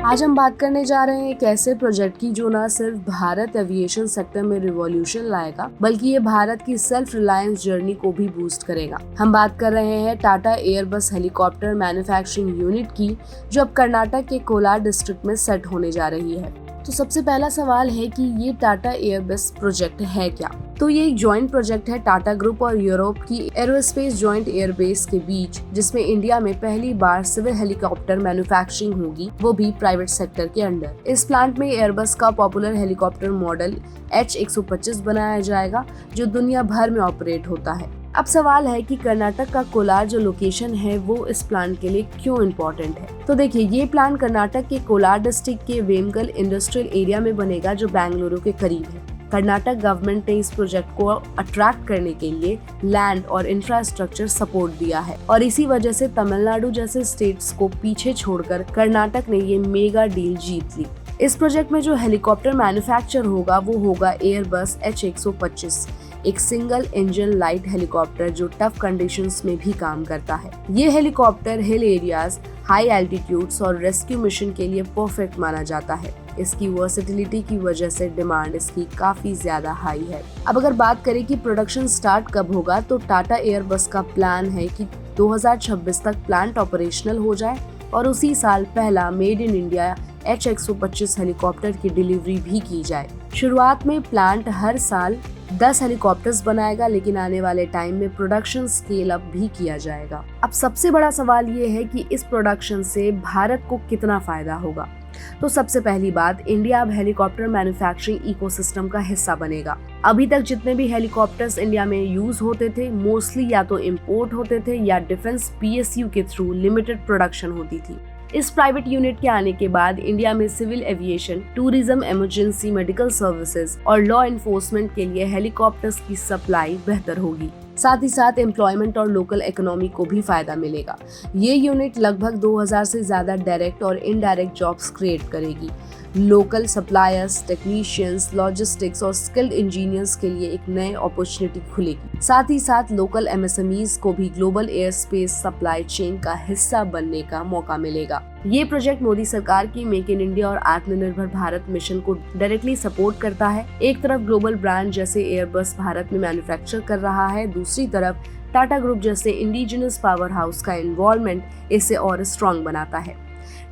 आज हम बात करने जा रहे हैं एक ऐसे प्रोजेक्ट की जो न सिर्फ भारत एविएशन सेक्टर में रिवॉल्यूशन लाएगा, बल्कि ये भारत की सेल्फ रिलायंस जर्नी को भी बूस्ट करेगा। हम बात कर रहे हैं Tata Airbus helicopter manufacturing unit की, जो अब कर्नाटक के कोलार डिस्ट्रिक्ट में सेट होने जा रही है। तो सबसे पहला सवाल है कि ये टाटा एयरबस प्रोजेक्ट है क्या? तो ये एक जॉइंट प्रोजेक्ट है टाटा ग्रुप और यूरोप की एरोस्पेस जॉइंट एयरबेस के बीच, जिसमें इंडिया में पहली बार सिविल हेलीकॉप्टर मैन्युफैक्चरिंग होगी, वो भी प्राइवेट सेक्टर के अंडर। इस प्लांट में एयरबस का पॉपुलर हेलीकॉप्टर मॉडल H125 बनाया जाएगा, जो दुनिया भर में ऑपरेट होता है। अब सवाल है कि कर्नाटक का कोलार जो लोकेशन है वो इस प्लांट के लिए क्यों इम्पोर्टेंट है। तो देखिए, ये प्लांट कर्नाटक के कोलार डिस्ट्रिक्ट के वेमगल इंडस्ट्रियल एरिया में बनेगा, जो बेंगलुरु के करीब है। कर्नाटक गवर्नमेंट ने इस प्रोजेक्ट को अट्रैक्ट करने के लिए लैंड और इंफ्रास्ट्रक्चर सपोर्ट दिया है, और इसी वजह से तमिलनाडु जैसे स्टेट्स को पीछे छोड़कर कर्नाटक ने ये मेगा डील जीत ली। इस प्रोजेक्ट में जो हेलीकॉप्टर मैन्युफैक्चर होगा वो होगा एयरबस H125, एक सिंगल इंजन लाइट हेलीकॉप्टर जो टफ कंडीशंस में भी काम करता है। ये हेलीकॉप्टर हिल एरियाज, हाई एल्टीट्यूड्स और रेस्क्यू मिशन के लिए परफेक्ट माना जाता है। इसकी वर्सेटिलिटी की वजह से डिमांड इसकी काफी ज्यादा हाई है। अब अगर बात करें कि प्रोडक्शन स्टार्ट कब होगा, तो टाटा एयरबस का प्लान है कि 2026 तक प्लांट ऑपरेशनल हो जाए और उसी साल पहला made in India H125 helicopter की डिलीवरी भी की जाए। शुरुआत में प्लांट हर साल 10 हेलीकॉप्टर्स बनाएगा, लेकिन आने वाले टाइम में प्रोडक्शन स्केल अप भी किया जाएगा। अब सबसे बड़ा सवाल ये है कि इस प्रोडक्शन से भारत को कितना फायदा होगा। तो सबसे पहली बात, इंडिया अब हेलीकॉप्टर मैन्युफैक्चरिंग इकोसिस्टम का हिस्सा बनेगा। अभी तक जितने भी हेलीकॉप्टर्स इंडिया में यूज होते थे, मोस्टली या तो इम्पोर्ट होते थे या डिफेंस PSU के थ्रू लिमिटेड प्रोडक्शन होती थी। इस प्राइवेट यूनिट के आने के बाद इंडिया में civil aviation, tourism, emergency medical services और लॉ एनफोर्समेंट के लिए हेलीकॉप्टर्स की सप्लाई बेहतर होगी। साथ ही साथ एम्प्लॉयमेंट और लोकल इकोनॉमी को भी फायदा मिलेगा। ये यूनिट लगभग 2000 से ज्यादा डायरेक्ट और इनडायरेक्ट जॉब्स क्रिएट करेगी। लोकल सप्लायर्स, टेक्नीशियंस, लॉजिस्टिक्स और स्किल्ड इंजीनियर्स के लिए एक नई अपॉर्चुनिटी खुलेगी। साथ ही साथ लोकल MSMEs को भी global air space supply chain का हिस्सा बनने का मौका मिलेगा। ये प्रोजेक्ट मोदी सरकार की मेक इन इंडिया और आत्मनिर्भर भारत मिशन को डायरेक्टली सपोर्ट करता है। एक तरफ ग्लोबल ब्रांड जैसे एयरबस भारत में मैन्युफैक्चर कर रहा है, दूसरी तरफ टाटा ग्रुप जैसे इंडिजिनस पावर हाउस का इन्वॉल्वमेंट इसे और स्ट्रॉन्ग बनाता है।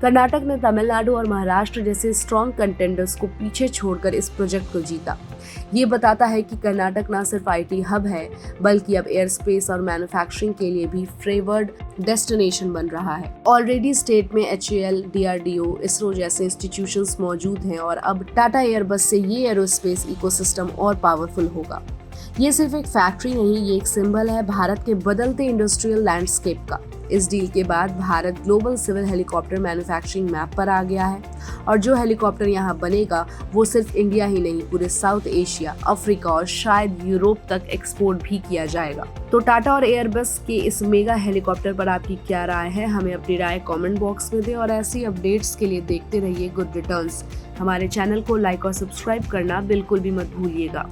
कर्नाटक ने तमिलनाडु और महाराष्ट्र जैसे स्ट्रॉन्ग कंटेंडर्स को पीछे छोड़कर इस प्रोजेक्ट को जीता। ये बताता है कि कर्नाटक न सिर्फ IT हब है, बल्कि अब एयर स्पेस और मैन्युफैक्चरिंग के लिए भी फेवर्ड डेस्टिनेशन बन रहा है। ऑलरेडी स्टेट में HAL, DRDO, इसरो जैसे इंस्टीट्यूशंस मौजूद हैं, और अब टाटा एयरबस से ये एरोस्पेस इकोसिस्टम और पावरफुल होगा। ये सिर्फ एक फैक्ट्री नहीं, ये एक सिंबल है भारत के बदलते इंडस्ट्रियल लैंडस्केप का। इस डील के बाद Bharat global civil helicopter manufacturing map पर आ गया है, और जो हेलीकॉप्टर यहाँ बनेगा वो सिर्फ इंडिया ही नहीं, पूरे साउथ एशिया, अफ्रीका और शायद यूरोप तक एक्सपोर्ट भी किया जाएगा। तो टाटा और एयरबस के इस मेगा हेलीकॉप्टर पर आपकी क्या राय है? हमें अपनी राय कमेंट बॉक्स में दें, और ऐसी अपडेट्स के लिए देखते रहिए गुड रिटर्न्स। हमारे चैनल को लाइक और सब्सक्राइब करना बिल्कुल भी मत भूलिएगा।